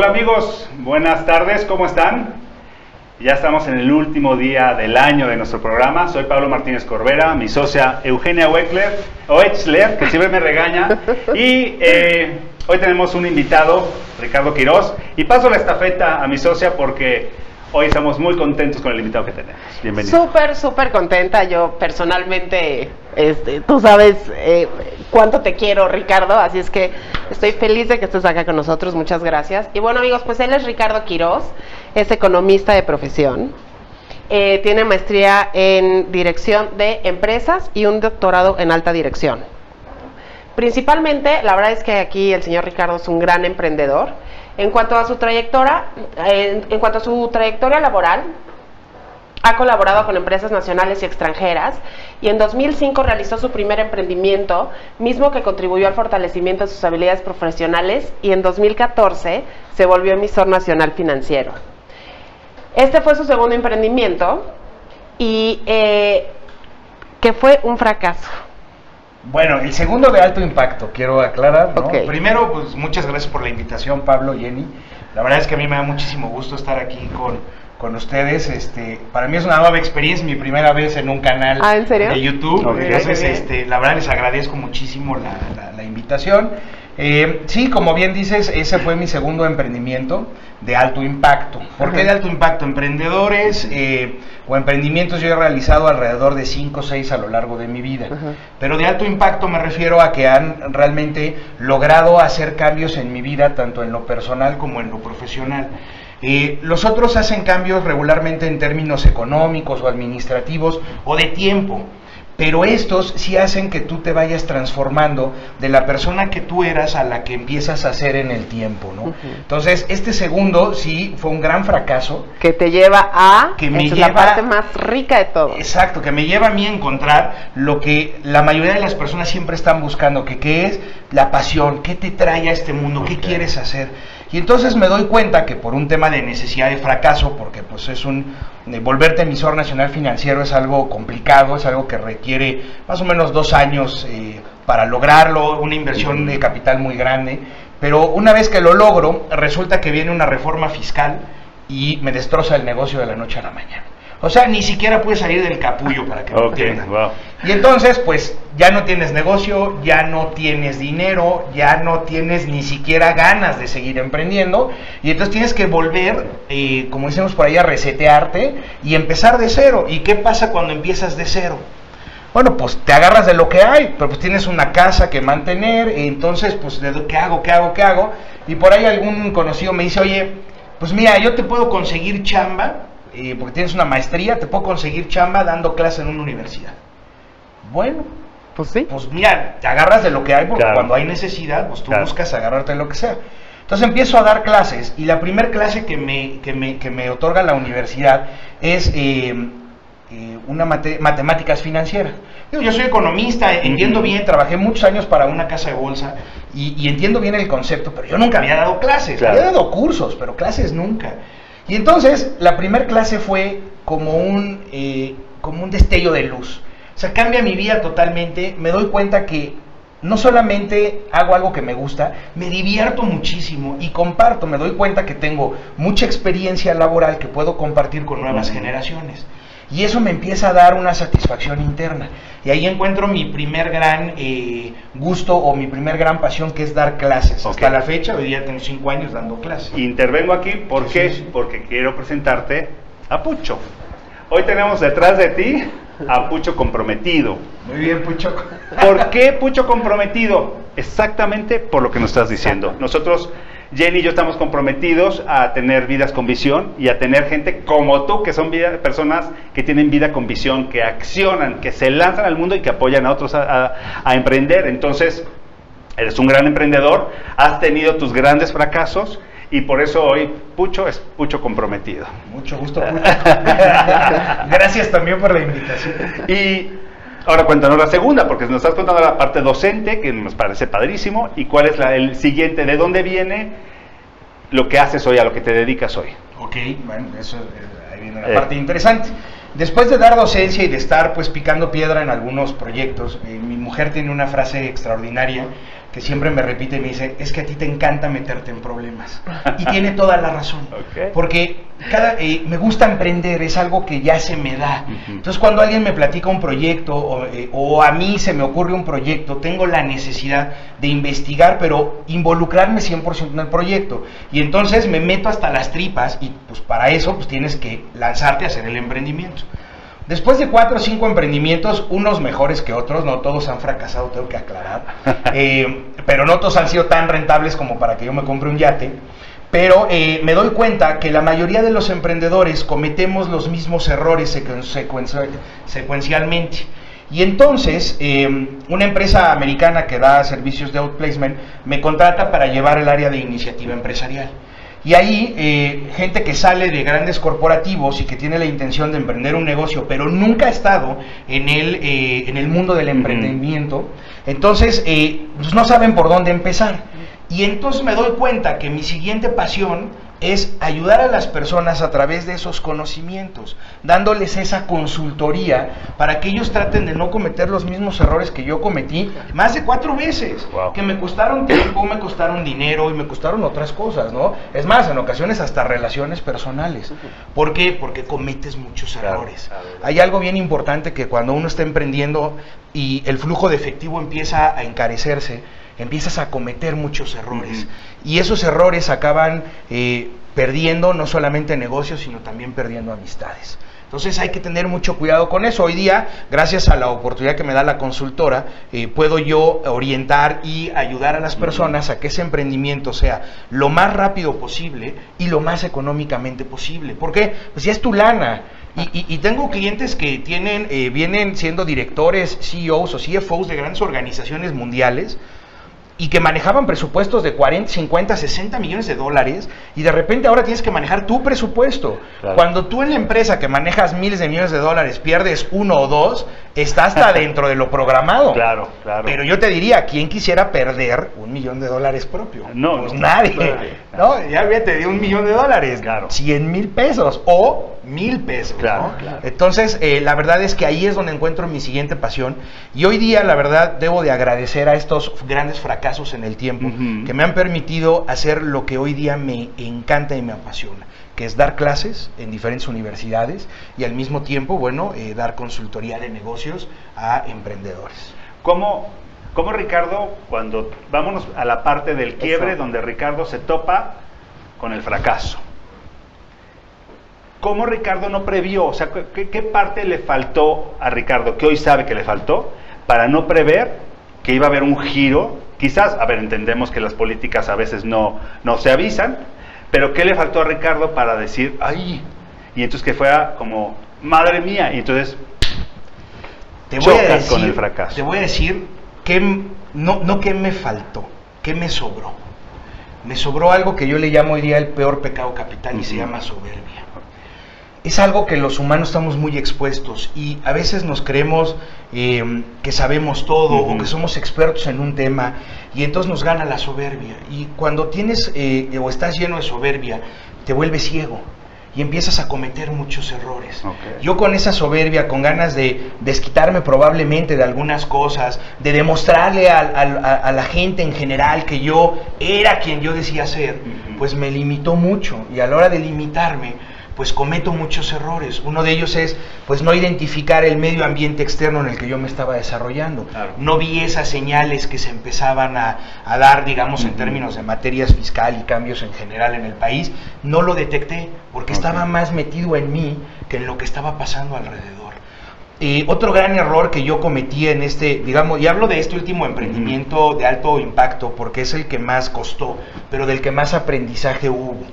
Hola amigos, buenas tardes, ¿cómo están? Ya estamos en el último día del año de nuestro programa. Soy Pablo Martínez Corbera, mi socia Eugenia Wexler, que siempre me regaña. Y hoy tenemos un invitado, Ricardo Quiroz. Y paso la estafeta a mi socia porque hoy estamos muy contentos con el invitado que tenemos. Bienvenido. Súper contenta. Yo personalmente, tú sabes cuánto te quiero, Ricardo, así es que estoy feliz de que estés acá con nosotros. Muchas gracias. Y bueno, amigos, pues él es Ricardo Quiroz, es economista de profesión, tiene maestría en dirección de empresas y un doctorado en alta dirección. Principalmente, la verdad es que aquí el señor Ricardo es un gran emprendedor. En cuanto a su trayectoria, laboral, ha colaborado con empresas nacionales y extranjeras y en 2005 realizó su primer emprendimiento, mismo que contribuyó al fortalecimiento de sus habilidades profesionales, y en 2014 se volvió emisor nacional financiero. Este fue su segundo emprendimiento y que fue un fracaso. Bueno, el segundo de alto impacto, quiero aclarar, ¿no? Okay. Primero, pues muchas gracias por la invitación, Pablo, Jenny. La verdad es que a mí me da muchísimo gusto estar aquí con ustedes. Para mí es una nueva experiencia, mi primera vez en un canal ¿En serio? de YouTube. Okay. Entonces, la verdad les agradezco muchísimo la invitación. Sí, como bien dices, ese fue mi segundo emprendimiento de alto impacto. ¿Por qué de alto impacto? Emprendedores o emprendimientos yo he realizado alrededor de 5 o 6 a lo largo de mi vida. Pero de alto impacto me refiero a que han realmente logrado hacer cambios en mi vida, tanto en lo personal como en lo profesional. Los otros hacen cambios regularmente en términos económicos o administrativos o de tiempo. Pero estos sí hacen que tú te vayas transformando de la persona que tú eras a la que empiezas a ser en el tiempo, ¿no? Entonces, este segundo sí fue un gran fracaso. Que te lleva a... es la parte más rica de todo. Exacto, que me lleva a mí a encontrar lo que la mayoría de las personas siempre están buscando, que es la pasión, qué te trae a este mundo, qué quieres hacer. Y entonces me doy cuenta que por un tema de necesidad de fracaso, porque pues es volverte emisor nacional financiero es algo complicado, es algo que requiere más o menos 2 años para lograrlo, una inversión de capital muy grande, pero una vez que lo logro, resulta que viene una reforma fiscal y me destroza el negocio de la noche a la mañana. O sea, ni siquiera puedes salir del capullo para que me entiendan. Wow. Y entonces, pues, ya no tienes negocio, ya no tienes dinero, ya no tienes ni siquiera ganas de seguir emprendiendo, y entonces tienes que volver, como decimos por ahí, a resetearte y empezar de cero. ¿Y qué pasa cuando empiezas de cero? Bueno, pues te agarras de lo que hay, pero pues tienes una casa que mantener, entonces, pues, ¿qué hago? Y por ahí algún conocido me dice, oye, pues mira, yo te puedo conseguir chamba, porque tienes una maestría, te puedo conseguir chamba dando clase en una universidad. Bueno, pues sí. Pues mira, te agarras de lo que hay, porque claro, cuando hay necesidad, pues tú claro, buscas agarrarte de lo que sea. Entonces empiezo a dar clases, y la primera clase que me otorga la universidad es matemáticas financieras. Yo soy economista, entiendo bien, trabajé muchos años para una casa de bolsa, y entiendo bien el concepto, pero yo nunca había dado clases, claro, había dado cursos, pero clases nunca. Y entonces, la primera clase fue como un destello de luz. O sea, cambia mi vida totalmente. Me doy cuenta que no solamente hago algo que me gusta, me divierto muchísimo y comparto. Me doy cuenta que tengo mucha experiencia laboral que puedo compartir con nuevas generaciones. Y eso me empieza a dar una satisfacción interna. Y ahí encuentro mi primer gran gusto o mi primer gran pasión, que es dar clases. Hasta la fecha, hoy día tengo 5 años dando clases. Intervengo aquí porque quiero presentarte a Pucho. Hoy tenemos detrás de ti a Pucho Comprometido. Muy bien, Pucho. ¿Por qué Pucho Comprometido? Exactamente por lo que nos estás diciendo. Nosotros, Jenny y yo, estamos comprometidos a tener vidas con visión y a tener gente como tú, que son personas que tienen vida con visión, que accionan, que se lanzan al mundo y que apoyan a otros a emprender. Entonces, eres un gran emprendedor, has tenido tus grandes fracasos y por eso hoy Pucho es Pucho Comprometido. Mucho gusto, Pucho. Gracias también por la invitación. Y ahora cuéntanos la segunda, porque nos estás contando la parte docente, que nos parece padrísimo, y cuál es el siguiente, de dónde viene lo que haces hoy, a lo que te dedicas hoy. Ok, bueno, eso ahí viene la parte interesante. Después de dar docencia y de estar pues picando piedra en algunos proyectos, mi mujer tiene una frase extraordinaria que siempre me repite y me dice, es que a ti te encanta meterte en problemas. Y tiene toda la razón, porque me gusta emprender, es algo que ya se me da. Entonces cuando alguien me platica un proyecto o a mí se me ocurre un proyecto, tengo la necesidad de investigar, pero involucrarme 100% en el proyecto. Y entonces me meto hasta las tripas y pues para eso pues tienes que lanzarte a hacer el emprendimiento. Después de 4 o 5 emprendimientos, unos mejores que otros, no todos han fracasado, tengo que aclarar, pero no todos han sido tan rentables como para que yo me compre un yate, pero me doy cuenta que la mayoría de los emprendedores cometemos los mismos errores secuencialmente. Y entonces, una empresa americana que da servicios de outplacement me contrata para llevar el área de iniciativa empresarial. Y ahí, gente que sale de grandes corporativos y que tiene la intención de emprender un negocio, pero nunca ha estado en el mundo del emprendimiento, entonces pues no saben por dónde empezar. Y entonces me doy cuenta que mi siguiente pasión es ayudar a las personas a través de esos conocimientos, dándoles esa Consultoría para que ellos traten de no cometer los mismos errores que yo cometí más de 4 veces, que me costaron tiempo, me costaron dinero y me costaron otras cosas, ¿no? Es más, en ocasiones hasta relaciones personales. ¿Por qué? Porque cometes muchos errores. Hay algo bien importante que cuando uno está emprendiendo y el flujo de efectivo empieza a encarecerse, empiezas a cometer muchos errores y esos errores acaban perdiendo no solamente negocios, sino también perdiendo amistades. Entonces hay que tener mucho cuidado con eso. Hoy día, gracias a la oportunidad que me da la consultora, puedo yo orientar y ayudar a las personas a que ese emprendimiento sea lo más rápido posible y lo más económicamente posible. ¿Por qué? Pues ya es tu lana. Y tengo clientes que vienen siendo directores, CEOs o CFOs de grandes organizaciones mundiales y que manejaban presupuestos de 40, 50, 60 millones de dólares y de repente ahora tienes que manejar tu presupuesto. Cuando tú en la empresa que manejas miles de millones de dólares pierdes 1 o 2, estás hasta dentro de lo programado. Pero yo te diría, ¿quién quisiera perder $1 millón propio? No, pues nadie. No, ya vete de $1 millón, 100,000 pesos o 1,000 pesos. ¿No? Entonces, la verdad es que ahí es donde encuentro mi siguiente pasión y hoy día, la verdad, debo de agradecer a estos grandes fracasos en el tiempo que me han permitido hacer lo que hoy día me encanta y me apasiona, que es dar clases en diferentes universidades y al mismo tiempo, bueno, dar consultoría de negocios a emprendedores. ¿Cómo Ricardo, cuando vámonos a la parte del quiebre, donde Ricardo se topa con el fracaso? ¿Cómo Ricardo no previó? O sea, ¿qué parte le faltó a Ricardo, que hoy sabe que le faltó, para no prever que iba a haber un giro? Quizás, entendemos que las políticas a veces no se avisan, pero ¿qué le faltó a Ricardo para decir, ay? Y entonces que fuera como, madre mía, y entonces chocas con el fracaso. Te voy a decir que no qué me faltó, qué me sobró. Me sobró algo que yo le llamo hoy día el peor pecado capital y se llama soberbia. Es algo que los humanos estamos muy expuestos y a veces nos creemos que sabemos todo o que somos expertos en un tema y entonces nos gana la soberbia. Y cuando tienes o estás lleno de soberbia, te vuelves ciego y empiezas a cometer muchos errores. Yo con esa soberbia, con ganas de desquitarme probablemente de algunas cosas, de demostrarle a la gente en general que yo era quien yo decía ser, pues me limitó mucho y a la hora de limitarme, pues cometo muchos errores. Uno de ellos es, pues, no identificar el medio ambiente externo en el que yo me estaba desarrollando. No vi esas señales que se empezaban a dar, digamos, en términos de materias fiscal y cambios en general en el país. No lo detecté porque estaba más metido en mí que en lo que estaba pasando alrededor. Otro gran error que yo cometí en digamos, y hablo de este último emprendimiento de alto impacto porque es el que más costó, pero del que más aprendizaje hubo.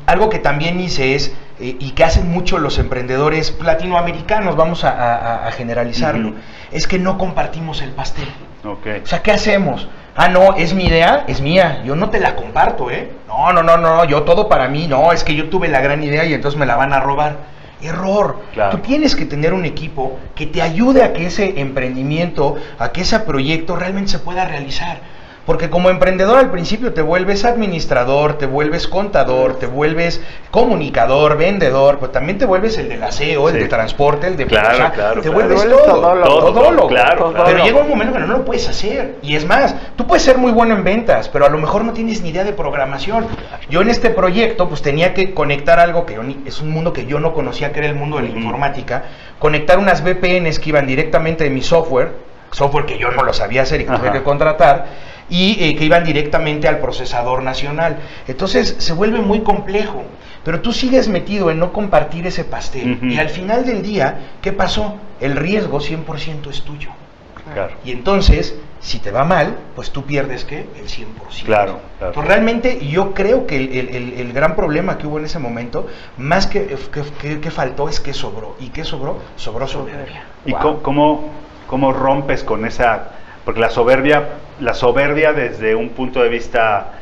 Algo que también hice es, y que hacen mucho los emprendedores latinoamericanos, vamos a generalizarlo, es que no compartimos el pastel. O sea, ¿qué hacemos? Ah, no, es mi idea, es mía, yo no te la comparto, No, yo todo para mí, no, es que yo tuve la gran idea y entonces me la van a robar. Error. Tú tienes que tener un equipo que te ayude a que ese emprendimiento, a que ese proyecto realmente se pueda realizar. Porque como emprendedor al principio te vuelves administrador, te vuelves contador, te vuelves comunicador, vendedor, pues también te vuelves el del aseo, el de transporte, el de... te vuelves todo. Claro. Pero llega un momento que no lo puedes hacer. Y es más, tú puedes ser muy bueno en ventas, pero a lo mejor no tienes ni idea de programación. Yo en este proyecto pues tenía que conectar algo que es un mundo que yo no conocía, que era el mundo de la informática, conectar unas VPNs que iban directamente de mi software que yo no lo sabía hacer y que tuve que contratar, y que iban directamente al procesador nacional. Entonces se vuelve muy complejo, pero tú sigues metido en no compartir ese pastel, y al final del día, ¿qué pasó? El riesgo 100% es tuyo. Claro. Y entonces, si te va mal, pues tú pierdes, ¿qué? El 100%. Claro. Entonces, realmente yo creo que el gran problema que hubo en ese momento, más que faltó, es que sobró. ¿Y qué sobró? Sobró soberbia. ¿Y cómo rompes con esa? Porque la soberbia desde un punto de vista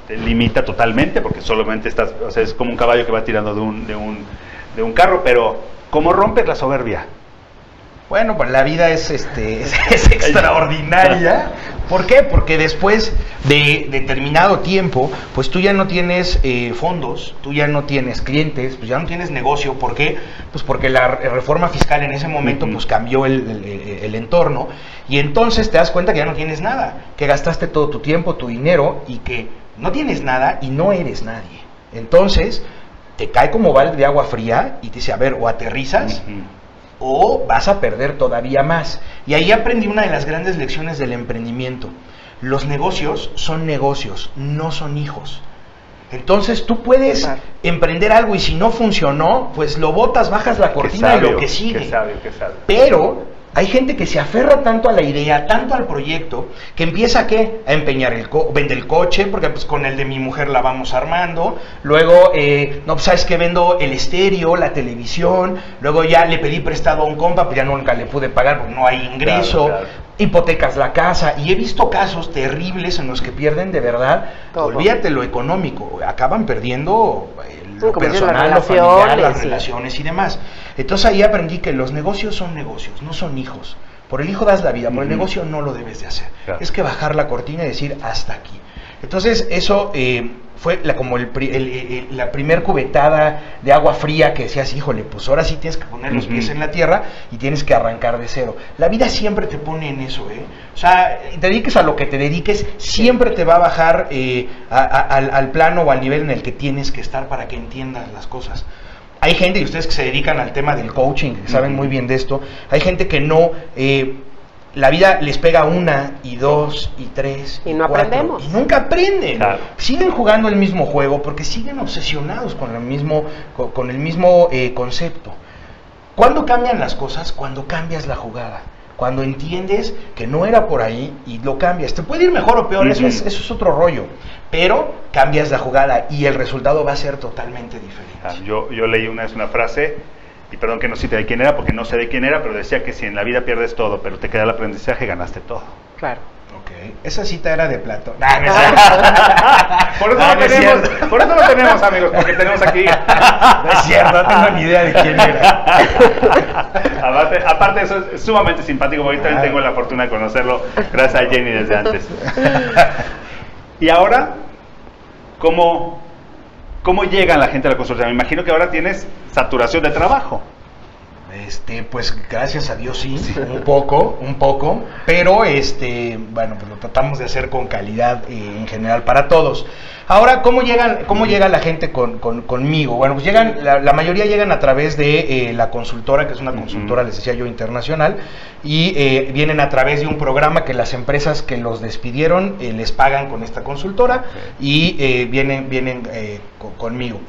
te limita totalmente, porque solamente estás, o sea, es como un caballo que va tirando de un carro, pero ¿cómo rompes la soberbia? Bueno, pues la vida es extraordinaria. ¿Por qué? Porque después de determinado tiempo, pues tú ya no tienes fondos, tú ya no tienes clientes, pues ya no tienes negocio. ¿Por qué? Pues porque la reforma fiscal en ese momento pues cambió el entorno, y entonces te das cuenta que ya no tienes nada, que gastaste todo tu tiempo, tu dinero, y que no tienes nada y no eres nadie. Entonces te cae como balde de agua fría y te dice, a ver, o aterrizas o vas a perder todavía más. Y ahí aprendí una de las grandes lecciones del emprendimiento. Los negocios, no son hijos. Entonces tú puedes emprender algo y si no funcionó, pues lo botas, bajas la cortina y lo que sigue. Qué sabio. Pero hay gente que se aferra tanto a la idea, tanto al proyecto, que empieza a empeñar vende el coche, porque pues con el de mi mujer la vamos armando, luego, no, pues sabes que vendo el estéreo, la televisión, luego ya le pedí prestado a un compa, pues ya nunca le pude pagar porque no hay ingreso, hipotecas la casa, y he visto casos terribles en los que pierden de verdad, olvídate lo económico, acaban perdiendo lo personal, lo familiar, las relaciones y demás. Entonces ahí aprendí que los negocios son negocios, no son hijos. Por el hijo das la vida, por el negocio no lo debes de hacer. Es que bajar la cortina y decir hasta aquí. Entonces eso fue la primer cubetada de agua fría que decías, híjole, pues ahora sí tienes que poner los pies en la tierra y tienes que arrancar de cero. La vida siempre te pone en eso, O sea, te dediques a lo que te dediques, siempre te va a bajar al plano o al nivel en el que tienes que estar para que entiendas las cosas. Hay gente, y ustedes que se dedican al tema del coaching, que saben muy bien de esto, hay gente que no... la vida les pega 1, 2, 3, y no 4, aprendemos. y nunca aprenden. Claro. Siguen jugando el mismo juego porque siguen obsesionados con el mismo concepto. ¿Cuándo cambian las cosas? Cuando cambias la jugada. Cuando entiendes que no era por ahí y lo cambias. Te puede ir mejor o peor, eso es otro rollo. Pero cambias la jugada y el resultado va a ser totalmente diferente. Yo leí una vez una frase, y perdón que no cite de quién era, porque no sé de quién era, pero decía que si en la vida pierdes todo, pero te queda el aprendizaje, ganaste todo. Claro. Ok, esa cita era de Platón. Por eso lo tenemos, amigos, porque tenemos aquí. No es cierto, no tengo ni idea de quién era. Aparte eso es sumamente simpático, porque también tengo la fortuna de conocerlo, gracias a Jenny desde antes. Y ahora, ¿cómo llega la gente a la construcción? Me imagino que ahora tienes saturación de trabajo. Pues gracias a Dios sí, un poco, pero bueno, pues lo tratamos de hacer con calidad en general para todos. Ahora, ¿cómo llega la gente conmigo? Bueno, pues la mayoría llegan a través de la consultora, que es una consultora, les decía yo, internacional, y vienen a través de un programa que las empresas que los despidieron les pagan con esta consultora, y vienen conmigo.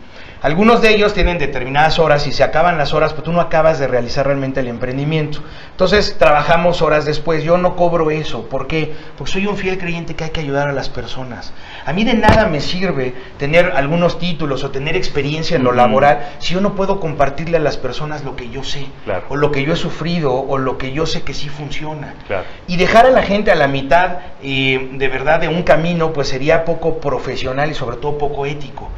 Algunos de ellos tienen determinadas horas y se acaban las horas, pero tú no acabas de realizar realmente el emprendimiento. Entonces trabajamos horas después. Yo no cobro eso. ¿Por qué? Porque soy un fiel creyente que hay que ayudar a las personas. A mí de nada me sirve tener algunos títulos o tener experiencia en lo laboral si yo no puedo compartirle a las personas lo que yo sé, o lo que yo he sufrido, o lo que yo sé que sí funciona. Y dejar a la gente a la mitad de verdad de un camino, pues sería poco profesional y sobre todo poco ético.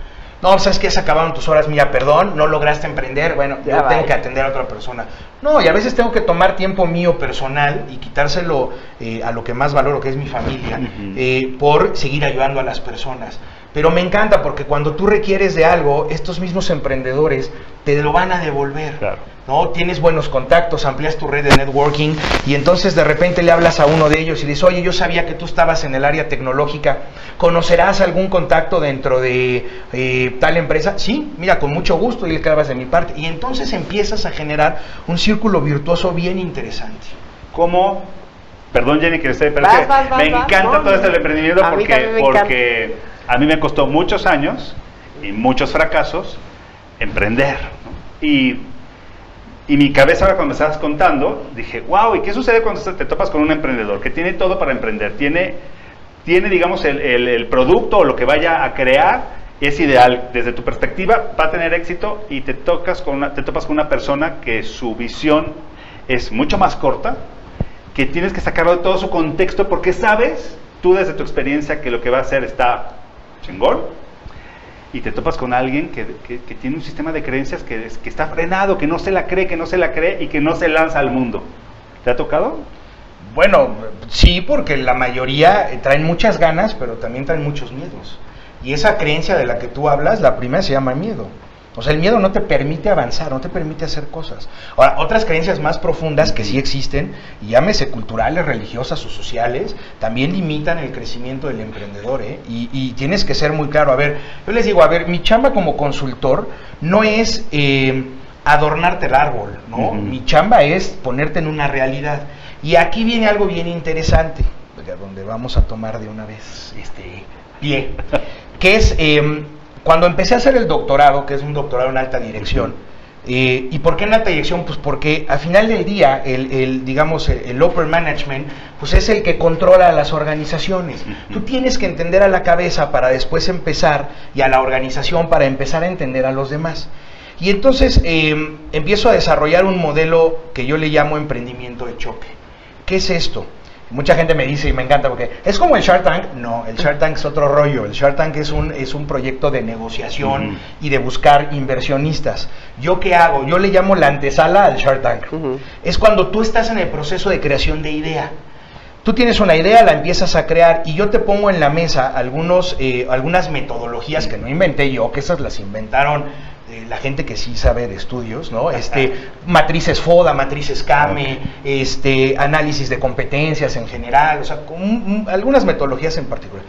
no, sabes que se acabaron tus horas, mira, perdón, no lograste emprender, bueno, Ya yo tengo vaya. que atender a otra persona. No, y a veces tengo que tomar tiempo mío personal y quitárselo a lo que más valoro, que es mi familia, por seguir ayudando a las personas. Pero me encanta porque cuando tú requieres de algo, estos mismos emprendedores te lo van a devolver. Claro. ¿No? Tienes buenos contactos, amplías tu red de networking y entonces de repente le hablas a uno de ellos y dices, oye, yo sabía que tú estabas en el área tecnológica, ¿conocerás algún contacto dentro de tal empresa? Sí, mira, con mucho gusto, y le acabas de mi parte. Y entonces empiezas a generar un círculo virtuoso bien interesante. ¿Cómo? Perdón, Jenny, que esté, pero Vas, es que vas, me vas, encanta no, todo este emprendimiento a mí también me porque a mí me costó muchos años y muchos fracasos emprender, ¿no? Y mi cabeza, ahora cuando me estabas contando, dije, wow, ¿y qué sucede cuando te topas con un emprendedor que tiene todo para emprender? Tiene digamos, el producto o lo que vaya a crear es ideal. Desde tu perspectiva va a tener éxito y te topas con una persona que su visión es mucho más corta, que tienes que sacarlo de todo su contexto porque sabes, tú desde tu experiencia, que lo que va a hacer está chingón. Y te topas con alguien que tiene un sistema de creencias que está frenado, que no se la cree y que no se lanza al mundo. ¿Te ha tocado? Bueno, sí, porque la mayoría traen muchas ganas, pero también traen muchos miedos. Y esa creencia de la que tú hablas, la primera se llama miedo. O sea, el miedo no te permite avanzar, no te permite hacer cosas. Ahora, otras creencias más profundas que sí existen, y llámese culturales, religiosas o sociales, también limitan el crecimiento del emprendedor, ¿eh? Y tienes que ser muy claro. A ver, yo les digo, a ver, mi chamba como consultor no es adornarte el árbol, ¿no? Mi chamba es ponerte en una realidad. Y aquí viene algo bien interesante, donde vamos a tomar de una vez pie, que es... cuando empecé a hacer el doctorado, que es un doctorado en alta dirección, ¿y por qué en alta dirección? Pues porque al final del día, digamos, el upper management, pues es el que controla a las organizaciones. Tú tienes que entender a la cabeza para después empezar, y a la organización para empezar a entender a los demás. Y entonces empiezo a desarrollar un modelo que yo le llamo emprendimiento de choque. ¿Qué es esto? Mucha gente me dice, y me encanta, porque es como el Shark Tank. No, el Shark Tank es otro rollo. El Shark Tank es un proyecto de negociación y de buscar inversionistas. ¿Yo qué hago? Yo le llamo la antesala al Shark Tank. Es cuando tú estás en el proceso de creación de idea. Tú tienes una idea, la empiezas a crear, y yo te pongo en la mesa algunas metodologías que no inventé yo, que esas las inventaron la gente que sí sabe de estudios, ¿no? Matrices FODA, matrices CAME, análisis de competencias en general, o sea, algunas metodologías en particular.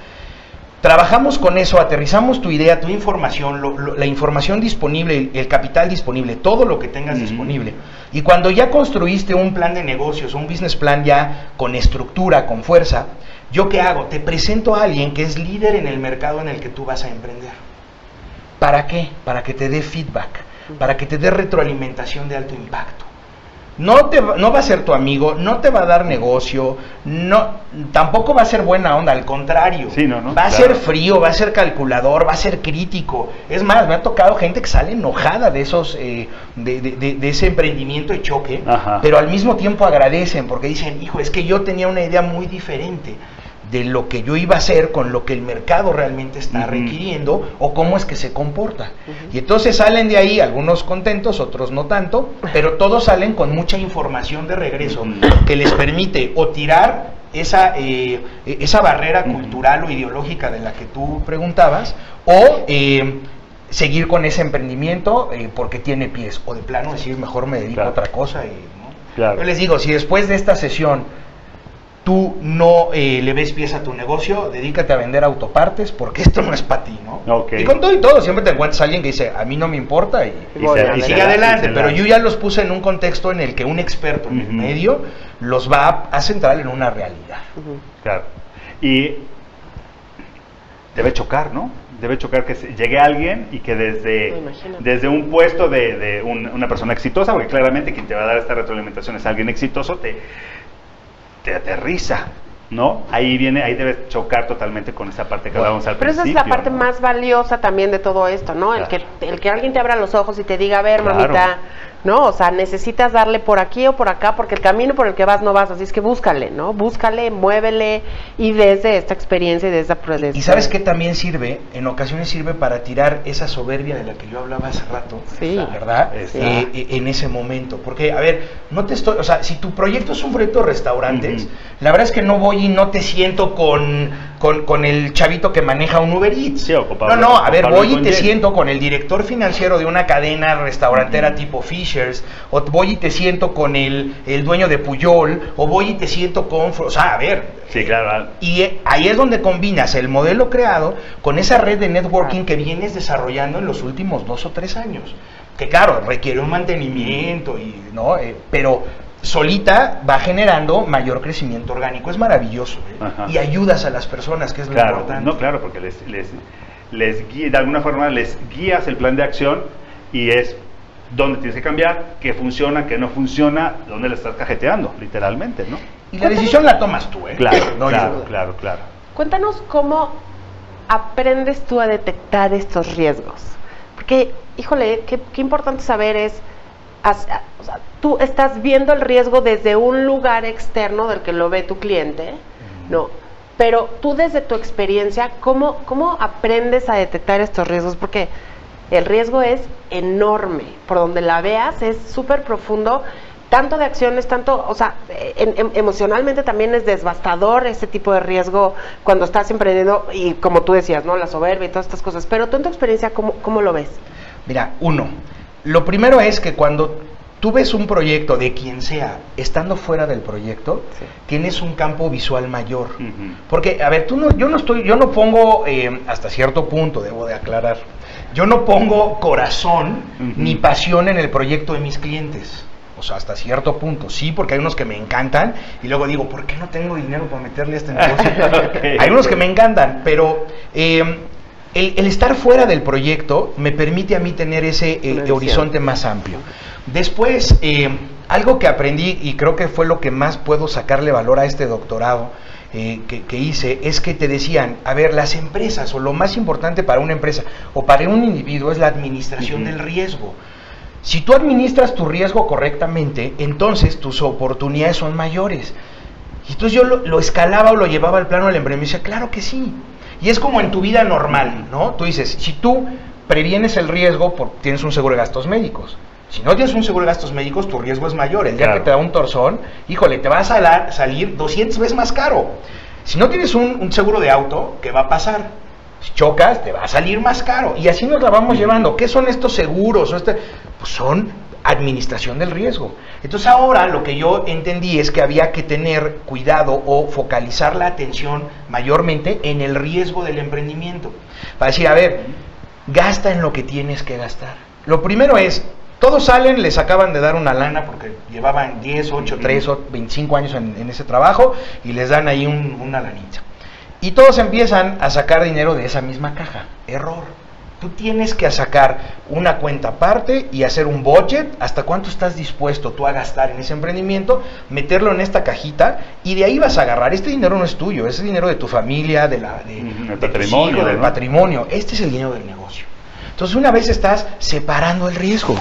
Trabajamos con eso, aterrizamos tu idea, tu información, la información disponible, el capital disponible, todo lo que tengas disponible. Y cuando ya construiste un plan de negocios, un business plan ya con estructura, con fuerza, ¿yo qué hago? Te presento a alguien que es líder en el mercado en el que tú vas a emprender. ¿Para qué? Para que te dé feedback, para que te dé retroalimentación de alto impacto. No va a ser tu amigo, no te va a dar negocio, tampoco va a ser buena onda, al contrario. Sí, no, va a ser frío, va a ser calculador, va a ser crítico. Es más, me ha tocado gente que sale enojada de esos de ese emprendimiento de choque, pero al mismo tiempo agradecen porque dicen, hijo, es que yo tenía una idea muy diferente de lo que yo iba a hacer con lo que el mercado realmente está requiriendo, o cómo es que se comporta. Y entonces salen de ahí, algunos contentos, otros no tanto, pero todos salen con mucha información de regreso que les permite o tirar esa barrera cultural o ideológica de la que tú preguntabas, o seguir con ese emprendimiento porque tiene pies, o de plano decir, mejor me dedico a otra cosa. ¿No? Yo les digo, si después de esta sesión tú no le ves pies a tu negocio, dedícate a vender autopartes, porque esto no es para ti, ¿no? Y con todo y todo, siempre te encuentras a alguien que dice, a mí no me importa, y sigue adelante, pero yo ya los puse en un contexto en el que un experto en el medio los va a centrar en una realidad. Claro. Y debe chocar, ¿no? Debe chocar que llegue alguien y que desde un puesto de una persona exitosa, porque claramente quien te va a dar esta retroalimentación es alguien exitoso, te aterriza, ¿no? Ahí debes chocar totalmente con esa parte que hablábamos al principio. Pero esa es la parte más valiosa también de todo esto, ¿no? El que alguien te abra los ojos y te diga, a ver, mamita, ¿no? O sea, necesitas darle por aquí o por acá, porque el camino por el que vas no vas, así es que búscale, ¿no? Búscale, muévele, y desde esta experiencia y desde Y ¿sabes qué también sirve? En ocasiones sirve para tirar esa soberbia de la que yo hablaba hace rato, sí, ¿verdad? Sí. En ese momento, porque, a ver, no te estoy, o sea, si tu proyecto es un proyecto de restaurantes, la verdad es que no voy y no te siento con el chavito que maneja un Uber Eats. Sí, no, a ver, voy y te siento con el director financiero de una cadena restaurantera tipo Fishers, o voy y te siento con el dueño de Puyol, o voy y te siento con, o sea, a ver. Sí, claro. Y ahí es donde combinas el modelo creado con esa red de networking que vienes desarrollando en los últimos 2 o 3 años. Que claro, requiere un mantenimiento, ¿no? Pero solita va generando mayor crecimiento orgánico. Es maravilloso, ¿eh? Y ayudas a las personas, que es lo importante. No, claro, porque les guía, de alguna forma les guías el plan de acción y es dónde tienes que cambiar, qué funciona, qué no funciona, dónde le estás cajeteando, literalmente, ¿no? Y la decisión la tomas tú, ¿eh? Claro, no, claro. Cuéntanos cómo aprendes tú a detectar estos riesgos. Porque, híjole, qué importante saber es, o sea, tú estás viendo el riesgo desde un lugar externo del que lo ve tu cliente, ¿no? Pero tú desde tu experiencia, ¿cómo aprendes a detectar estos riesgos? Porque el riesgo es enorme, por donde la veas es súper profundo, tanto de acciones, tanto, o sea, emocionalmente también es devastador ese tipo de riesgo cuando estás emprendiendo y como tú decías, ¿no? La soberbia y todas estas cosas, pero tú en tu experiencia, ¿cómo lo ves? Mira, lo primero es que cuando tú ves un proyecto de quien sea, estando fuera del proyecto, tienes un campo visual mayor. Porque, a ver, yo no pongo, hasta cierto punto, debo de aclarar, yo no pongo corazón ni pasión en el proyecto de mis clientes. O sea, hasta cierto punto, sí, porque hay unos que me encantan y luego digo, ¿por qué no tengo dinero para meterle a este negocio? Hay unos que me encantan, pero el estar fuera del proyecto me permite a mí tener ese horizonte más amplio. Después, algo que aprendí y creo que fue lo que más puedo sacarle valor a este doctorado que hice, es que te decían, a ver, las empresas, o lo más importante para una empresa o para un individuo es la administración del riesgo. Si tú administras tu riesgo correctamente, entonces tus oportunidades son mayores. Y entonces yo lo escalaba o lo llevaba al plano del emprendimiento y decía, claro que sí. Y es como en tu vida normal, ¿no? Tú dices, si tú previenes el riesgo, tienes un seguro de gastos médicos. Si no tienes un seguro de gastos médicos, tu riesgo es mayor. El día que te da un torzón, híjole, te va a salir 200 veces más caro. Si no tienes un seguro de auto, ¿qué va a pasar? Si chocas, te va a salir más caro. Y así nos la vamos llevando. ¿Qué son estos seguros? Pues son administración del riesgo. Entonces ahora lo que yo entendí es que había que tener cuidado o focalizar la atención mayormente en el riesgo del emprendimiento. Para decir, a ver, gasta en lo que tienes que gastar. Lo primero es, todos salen, les acaban de dar una lana porque llevaban 10, 8, 3 o 25 años en ese trabajo y les dan ahí una lanita. Y todos empiezan a sacar dinero de esa misma caja. Error. Tú tienes que sacar una cuenta aparte y hacer un budget, hasta cuánto estás dispuesto tú a gastar en ese emprendimiento, meterlo en esta cajita y de ahí vas a agarrar. Este dinero no es tuyo, es el dinero de tu familia, del patrimonio, del patrimonio. Este es el dinero del negocio. Entonces una vez estás separando el riesgo.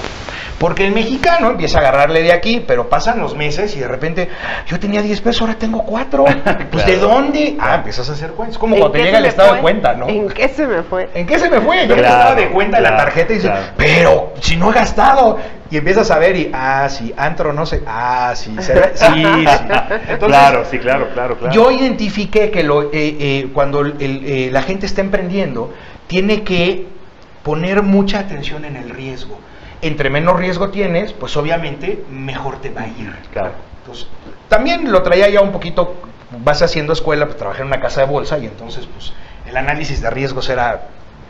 Porque el mexicano empieza a agarrarle de aquí, pero pasan los meses y de repente, yo tenía 10 pesos, ahora tengo 4. Pues ¿de dónde? Empiezas a hacer cuentas. Como cuando te llega el estado de cuenta, ¿no? ¿En qué se me fue? ¿En qué se me fue? Yo el estado de cuenta de la tarjeta y dices, pero si no he gastado. Y empiezas a ver y, sí, antro, no sé, sí, sí. Entonces, claro. Yo identifiqué que cuando la gente está emprendiendo, tiene que poner mucha atención en el riesgo. Entre menos riesgo tienes, pues obviamente mejor te va a ir. Claro. Entonces, también lo traía ya un poquito, vas haciendo escuela, pues trabajé en una casa de bolsa y entonces pues el análisis de riesgos era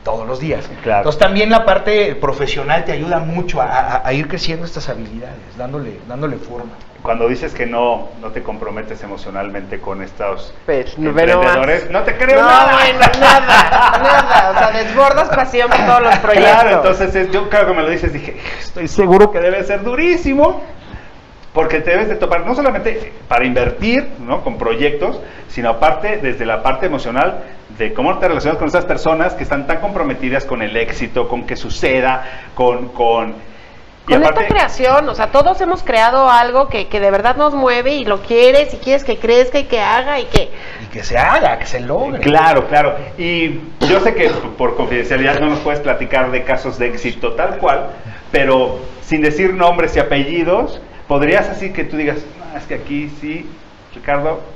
todos los días. Claro. Entonces también la parte profesional te ayuda mucho a ir creciendo estas habilidades, dándole forma. Cuando dices que no te comprometes emocionalmente con estos pues, emprendedores, no te creo nada. Bueno, nada. O sea, desbordas pasión por todos los proyectos. Claro, entonces yo creo que me lo dices, dije, estoy seguro que debe ser durísimo, porque te debes de topar, no solamente para invertir, ¿no?, con proyectos, sino aparte desde la parte emocional de cómo te relacionas con esas personas que están tan comprometidas con el éxito, con que suceda, con Con esta creación, o sea, todos hemos creado algo que de verdad nos mueve y lo quieres y quieres que crezca y que haga y que se haga, que se logre. Claro, claro. Y yo sé que por confidencialidad no nos puedes platicar de casos de éxito tal cual, pero sin decir nombres y apellidos, podrías así que tú digas, es que aquí sí, Ricardo.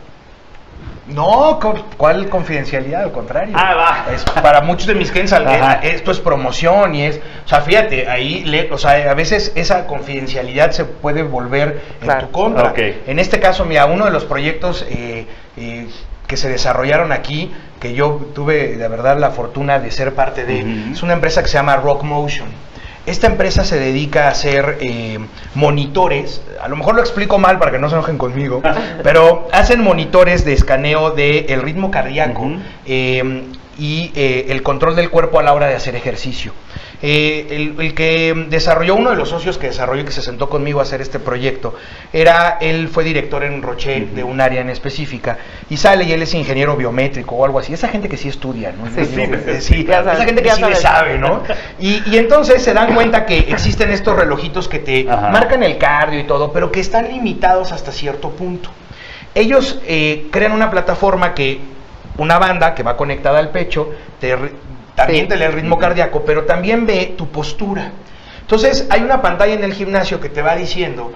No, ¿cuál confidencialidad? Al contrario. Va. Es, para muchos de mis clientes esto es promoción y es, o sea, fíjate, ahí, o sea, a veces esa confidencialidad se puede volver en tu contra. Okay. En este caso, mira, uno de los proyectos que se desarrollaron aquí, que yo tuve de verdad la fortuna de ser parte de, es una empresa que se llama Rock Motion. Esta empresa se dedica a hacer monitores, a lo mejor lo explico mal para que no se enojen conmigo, pero hacen monitores de escaneo del ritmo cardíaco y el control del cuerpo a la hora de hacer ejercicio. El que desarrolló, uno de los socios que desarrolló y que se sentó conmigo a hacer este proyecto, él fue director en Roche de un área en específica, y sale y él es ingeniero biométrico o algo así, esa gente que sí estudia, ¿no? Esa gente que sí le sabe, ¿no? Y entonces se dan cuenta que existen estos relojitos que te marcan el cardio y todo, pero que están limitados hasta cierto punto. Ellos crean una plataforma que una banda que va conectada al pecho también te lee el ritmo cardíaco, pero también ve tu postura. Entonces hay una pantalla en el gimnasio que te va diciendo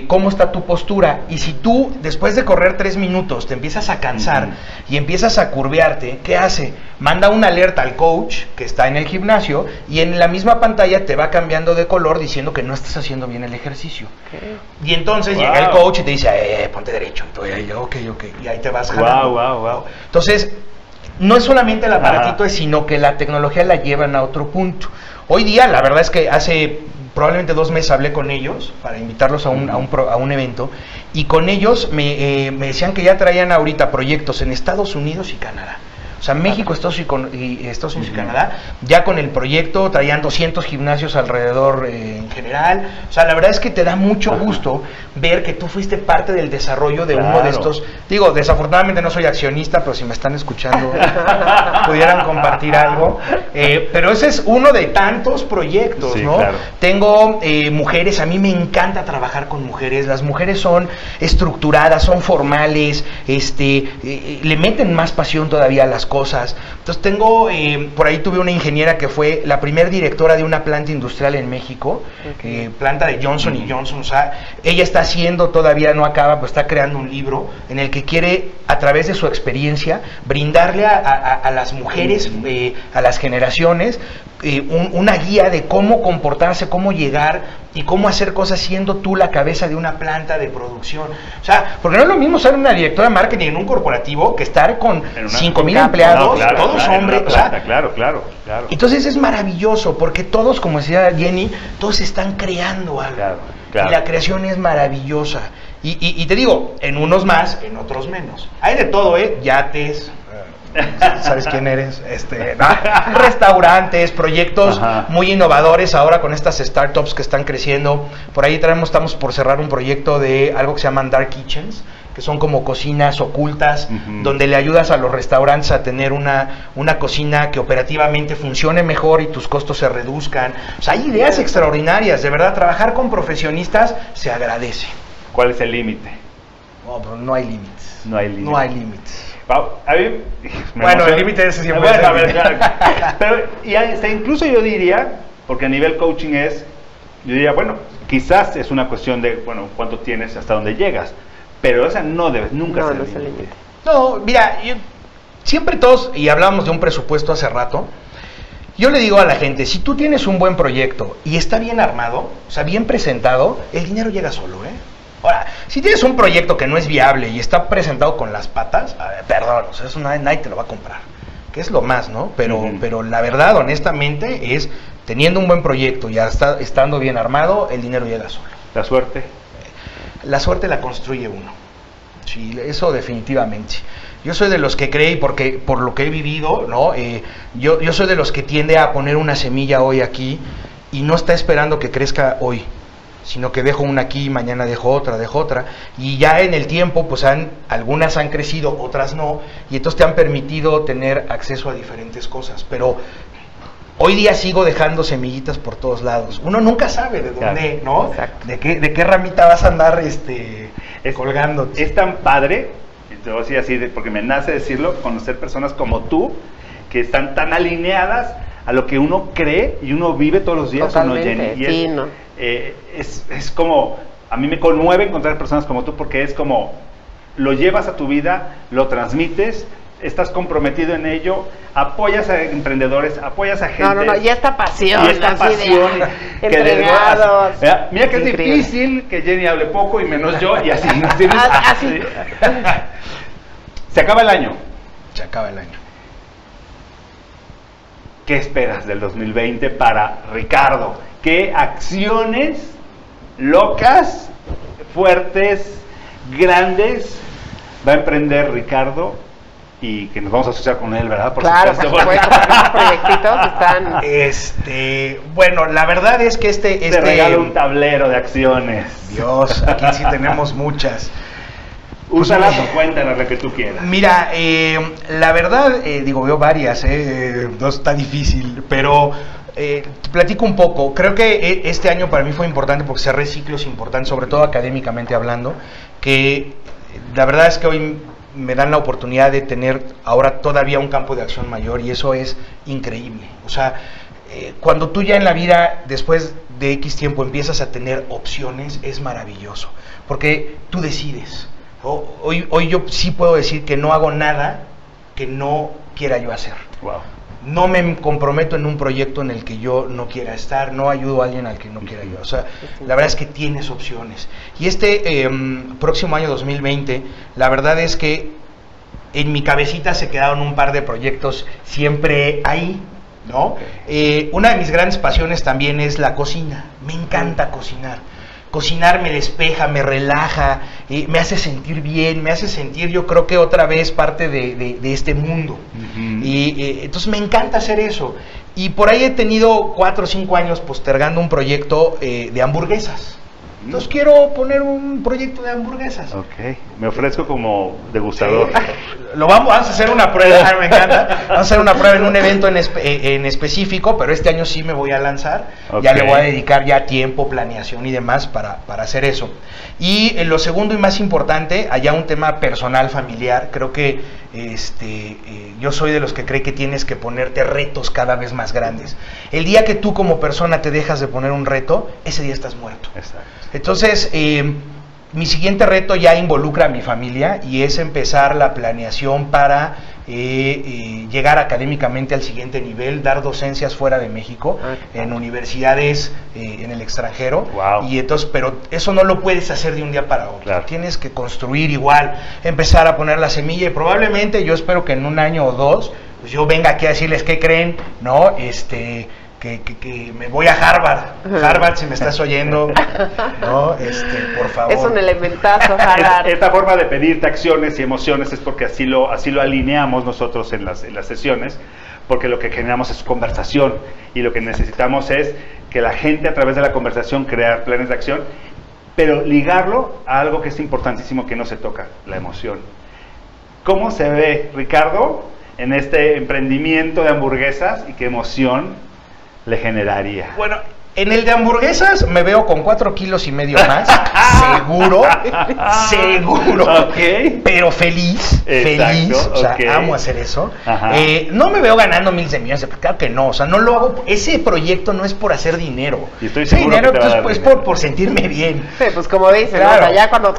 cómo está tu postura, y si tú después de correr 3 minutos te empiezas a cansar y empiezas a curvearte, ¿qué hace? Manda una alerta al coach que está en el gimnasio, y en la misma pantalla te va cambiando de color diciendo que no estás haciendo bien el ejercicio. Y entonces llega el coach y te dice, ponte derecho, y yo, ok, y ahí te vas jalando. Entonces no es solamente el aparatito, sino que la tecnología la llevan a otro punto. Hoy día, la verdad es que hace probablemente 2 meses hablé con ellos para invitarlos a un evento, y con ellos me decían que ya traían ahorita proyectos en Estados Unidos y Canadá. O sea, México, Estados Unidos y Canadá, ya con el proyecto traían 200 gimnasios alrededor en general. O sea, la verdad es que te da mucho gusto ver que tú fuiste parte del desarrollo de uno de estos. Digo, desafortunadamente no soy accionista, pero si me están escuchando, pudieran compartir algo. Pero ese es uno de tantos proyectos, ¿no? Claro. Tengo mujeres, a mí me encanta trabajar con mujeres. Las mujeres son estructuradas, son formales, le meten más pasión todavía a las cosas. Entonces tengo, por ahí tuve una ingeniera que fue la primer directora de una planta industrial en México, planta de Johnson y Johnson. O sea, ella está haciendo, todavía no acaba, pues está creando un libro en el que quiere, a través de su experiencia, brindarle a las mujeres, a las generaciones, una guía de cómo comportarse, cómo llegar y cómo hacer cosas siendo tú la cabeza de una planta de producción. O sea, porque no es lo mismo ser una directora de marketing en un corporativo que estar con 5,000 empleados, todos hombres. Claro. Entonces es maravilloso, porque todos, como decía Jenny, todos están creando algo. Y la creación es maravillosa. Y te digo, en unos más, en otros menos. Hay de todo, yates, ¿sabes quién eres? Restaurantes, proyectos muy innovadores ahora con estas startups que están creciendo. Por ahí estamos por cerrar un proyecto de algo que se llaman Dark Kitchens, que son como cocinas ocultas, donde le ayudas a los restaurantes a tener una cocina que operativamente funcione mejor y tus costos se reduzcan. O sea, hay ideas extraordinarias, de verdad, trabajar con profesionistas se agradece. ¿Cuál es el límite? No hay límites. No hay límites. No hay límites. A mí, bueno, el límite es siempre. Bueno, a ver, claro. Pero y hasta incluso yo diría, porque a nivel coaching yo diría, bueno, quizás es una cuestión de, bueno, cuánto tienes, hasta dónde llegas, pero esa no debes nunca ser el límite. No, mira, siempre todos, y hablábamos de un presupuesto hace rato, yo le digo a la gente, si tú tienes un buen proyecto y está bien armado, o sea, bien presentado, el dinero llega solo, Ahora, si tienes un proyecto que no es viable y está presentado con las patas, perdón, o sea, eso nadie te lo va a comprar, que es lo más, ¿no? Pero la verdad, honestamente, es teniendo un buen proyecto y estando bien armado, el dinero llega solo. ¿La suerte? La suerte la construye uno. Sí, eso definitivamente. Yo soy de los que cree, porque por lo que he vivido, ¿no? Yo soy de los que tiende a poner una semilla hoy aquí y no está esperando que crezca hoy, sino que dejo una aquí, mañana dejo otra, y ya en el tiempo, pues algunas han crecido, otras no, y entonces te han permitido tener acceso a diferentes cosas, pero Hoy día sigo dejando semillitas por todos lados. Uno nunca sabe de dónde, ¿no? Exacto. De qué ramita vas a andar colgando. Es tan padre, te voy a decir así, porque me nace decirlo, conocer personas como tú, que están tan alineadas a lo que uno cree y uno vive todos los días. Totalmente, ¿o no, Jenny? Y sí, ¿no? Es como, a mí me conmueve encontrar personas como tú, porque es como, lo llevas a tu vida, lo transmites, estás comprometido en ello, apoyas a emprendedores, apoyas a gente. No, y esta pasión. Y esta así pasión. de entregados. Mira que es Increíble. difícil que Jenny hable poco y menos yo, y así nos tienes. Así. Se acaba el año. Se acaba el año. ¿Qué esperas del 2020 para Ricardo? ¿Qué acciones locas, fuertes, grandes va a emprender Ricardo? Y que nos vamos a asociar con él, ¿verdad? Claro, por supuesto, porque esos proyectitos están... Bueno, la verdad es que Te regalo un tablero de acciones. Dios, aquí sí tenemos muchas. Úsalas o cuéntanos lo que tú quieras. Mira, la verdad, veo varias, no está difícil, pero te platico un poco. Creo que este año para mí fue importante porque cerré ciclos importantes, sobre todo académicamente hablando, que la verdad es que hoy me dan la oportunidad de tener ahora todavía un campo de acción mayor y eso es increíble. O sea, cuando tú ya en la vida, después de X tiempo, empiezas a tener opciones, es maravilloso, porque tú decides. Hoy yo sí puedo decir que no hago nada que no quiera yo hacer. Wow. No me comprometo en un proyecto en el que yo no quiera estar, no ayudo a alguien al que no quiera yo. O sea, la verdad es que tienes opciones. Y este próximo año 2020, la verdad es que en mi cabecita se quedaron un par de proyectos siempre ahí, ¿no? Una de mis grandes pasiones también es la cocina. Me encanta cocinar. Cocinar me despeja, me relaja, me hace sentir bien, me hace sentir, yo creo que otra vez parte de este mundo. Y entonces me encanta hacer eso. Y por ahí he tenido 4 o 5 años postergando un proyecto de hamburguesas. Entonces quiero poner un proyecto de hamburguesas. Ok, me ofrezco como degustador. Vamos a hacer una prueba, me encanta. Vamos a hacer una prueba en un evento en específico, pero este año sí me voy a lanzar. Okay. Ya le voy a dedicar ya tiempo, planeación y demás para hacer eso. Y lo segundo y más importante, allá un tema personal, familiar. Creo que yo soy de los que cree que tienes que ponerte retos cada vez más grandes. El día que tú como persona te dejas de poner un reto, ese día estás muerto. Exacto. Entonces, mi siguiente reto ya involucra a mi familia y es empezar la planeación para llegar académicamente al siguiente nivel, dar docencias fuera de México, en universidades en el extranjero. Wow. Y entonces, pero eso no lo puedes hacer de un día para otro. Claro. Tienes que construir igual, empezar a poner la semilla y probablemente yo espero que en un año o dos, pues yo venga aquí a decirles qué creen, ¿no? Que me voy a Harvard. Harvard, si me estás oyendo, ¿no? Por favor. Es un elementazo, Harvard. Esta forma de pedirte acciones y emociones es porque así lo alineamos nosotros en las sesiones, porque lo que generamos es conversación y lo que necesitamos es que la gente a través de la conversación crear planes de acción, pero ligarlo a algo que es importantísimo que no se toca, la emoción. ¿Cómo se ve Ricardo en este emprendimiento de hamburguesas y qué emoción le generaría? Bueno, en el de hamburguesas me veo con 4,5 kilos más, seguro, Okay. Pero feliz, o sea, okay. Amo hacer eso. Ajá. No me veo ganando miles de millones, claro que no, o sea, no lo hago, ese proyecto no es por hacer dinero. Y estoy ese seguro dinero que te va a dar pues, dinero. por sentirme bien. Sí, pues como dices, Claro. o sea, ya cuando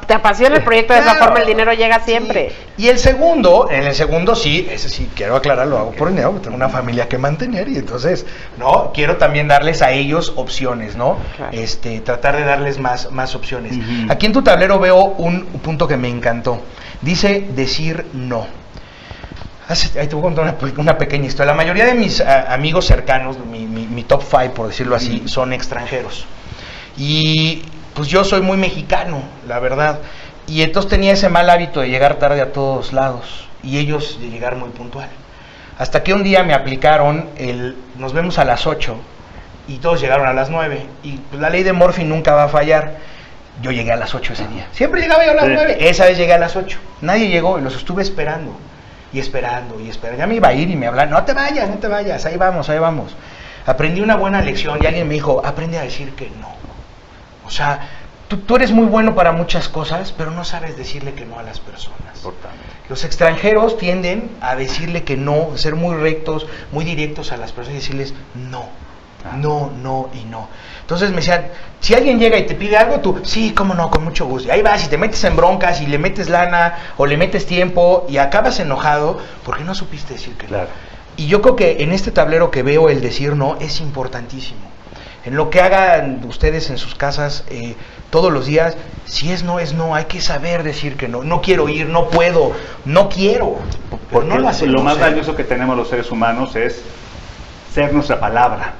te apasiona el proyecto de esa Claro. forma, el dinero llega siempre. Sí. Y en el segundo sí, ese sí, quiero aclarar, lo hago por dinero, porque tengo una familia que mantener y entonces, no, quiero también darles a ellos opciones, ¿no? Claro. Tratar de darles más opciones. Ujú. Aquí en tu tablero veo un punto que me encantó. Dice decir no. Ahí te voy a contar una pequeña historia. La mayoría de mis amigos cercanos, mi top 5, por decirlo así, son extranjeros. Y pues yo soy muy mexicano, la verdad. Y entonces tenía ese mal hábito de llegar tarde a todos lados. Y ellos de llegar muy puntual. Hasta que un día me aplicaron nos vemos a las 8 y todos llegaron a las 9. Y pues, la ley de Murphy nunca va a fallar. Yo llegué a las 8 ese día. Siempre llegaba yo a las 9. Esa vez llegué a las 8. Nadie llegó y los estuve esperando. y esperando y esperando. Ya me iba a ir y me hablaban, no te vayas, ahí vamos, ahí vamos. Aprendí una buena lección y alguien me dijo, aprende a decir que no. O sea, tú eres muy bueno para muchas cosas, pero no sabes decirle que no a las personas. Importante. Los extranjeros tienden a decirle que no, ser muy rectos, muy directos a las personas y decirles no, no, no y no. Entonces me decían, si alguien llega y te pide algo, tú, sí, cómo no, con mucho gusto. Y ahí vas y te metes en broncas y le metes lana o le metes tiempo y acabas enojado porque no supiste decir que no. Claro. Y yo creo que en este tablero que veo el decir no es importantísimo. En lo que hagan ustedes en sus casas todos los días, si es no, hay que saber decir que no. No quiero ir, no puedo, no quiero. Porque no lo hacemos, lo más valioso que tenemos los seres humanos es ser nuestra palabra.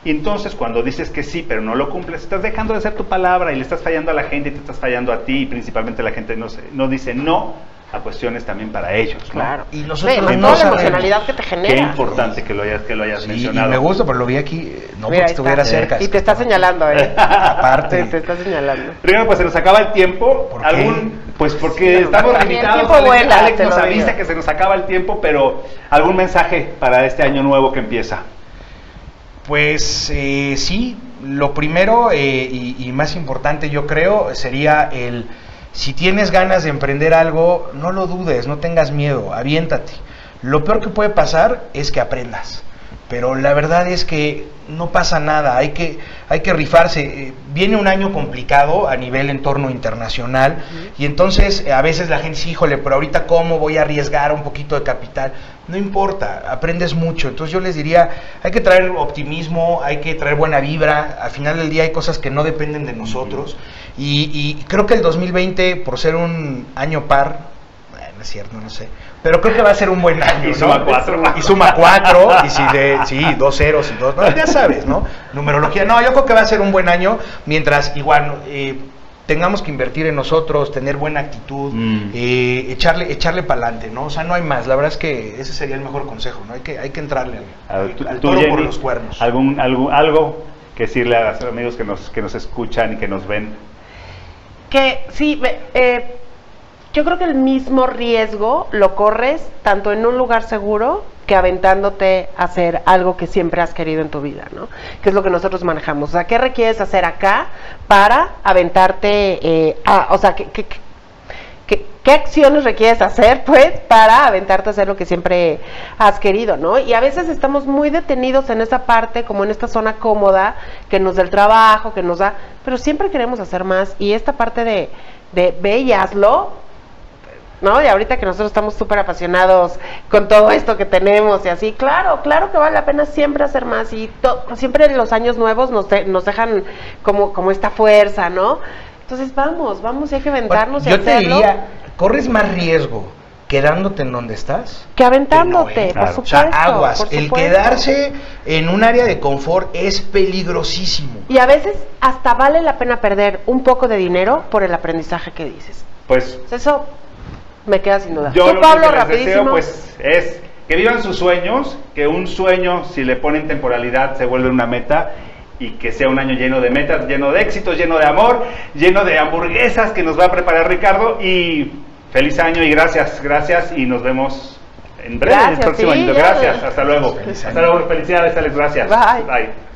Y entonces cuando dices que sí, pero no lo cumples, estás dejando de ser tu palabra y le estás fallando a la gente y te estás fallando a ti, y principalmente la gente no dice no a cuestiones también para ellos, ¿no? Claro. Y nosotros toda no la sabemos. emocionalidad que te genera. Qué importante que lo hayas Sí, mencionado. y me gusta, pero lo vi aquí, no Mira, porque ahí estuviera está. cerca. Y te está señalando, Aparte. Te está señalando. Primero, pues se nos acaba el tiempo. ¿Por qué? Pues porque estamos el limitados. tiempo Alex, vuela, Alex te nos lo avisa digo. que se nos acaba el tiempo, pero ¿algún mensaje para este año nuevo que empieza? Pues sí, lo primero y más importante yo creo sería si tienes ganas de emprender algo, no lo dudes, no tengas miedo, aviéntate. Lo peor que puede pasar es que aprendas, pero la verdad es que no pasa nada, hay que rifarse. Viene un año complicado a nivel entorno internacional y entonces a veces la gente dice, híjole, pero ahorita ¿cómo voy a arriesgar un poquito de capital? No importa, aprendes mucho. Entonces yo les diría, hay que traer optimismo, hay que traer buena vibra. Al final del día hay cosas que no dependen de nosotros y creo que el 2020, por ser un año par, no es cierto, no sé, pero creo que va a ser un buen año. Y suma 4. Y suma 4, y sí, 2 ceros y 2, no, ya sabes, ¿no? Numerología, no, yo creo que va a ser un buen año, mientras igual tengamos que invertir en nosotros, tener buena actitud, echarle para adelante, ¿no? O sea, no hay más, la verdad es que ese sería el mejor consejo, ¿no? Hay que entrarle al Tú, toro Jenny, por los cuernos. algo que decirle a los amigos que nos escuchan y que nos ven. Que sí, yo creo que el mismo riesgo lo corres tanto en un lugar seguro que aventándote a hacer algo que siempre has querido en tu vida, ¿no? Que es lo que nosotros manejamos. O sea, ¿qué requieres hacer acá para aventarte o sea, ¿qué acciones requieres hacer, pues, para aventarte a hacer lo que siempre has querido, ¿no? Y a veces estamos muy detenidos en esa parte, como en esta zona cómoda, que nos da el trabajo, que nos da... Pero siempre queremos hacer más, y esta parte de ve y hazlo, ¿no? Y ahorita que nosotros estamos súper apasionados con todo esto que tenemos y así, claro que vale la pena siempre hacer más, y siempre en los años nuevos nos dejan como esta fuerza, ¿no? Entonces vamos y hay que aventarnos y yo te hacerlo. diría, corres más riesgo quedándote en donde estás Que aventándote, que no, por o sea, supuesto. aguas, por el supuesto. quedarse en un área de confort es peligrosísimo. Y a veces hasta vale la pena perder un poco de dinero por el aprendizaje que dices. Pues Eso me queda sin duda. yo Tú, lo Pablo, que les rapidísimo. deseo pues es que vivan sus sueños, que un sueño si le ponen temporalidad se vuelve una meta, y que sea un año lleno de metas, lleno de éxitos, lleno de amor, lleno de hamburguesas que nos va a preparar Ricardo, y feliz año y gracias y nos vemos en breve en el Gracias, próximo sí, año. ya. Gracias, hasta luego. Feliz Hasta año. luego, felicidades Alex, gracias. Bye. Bye.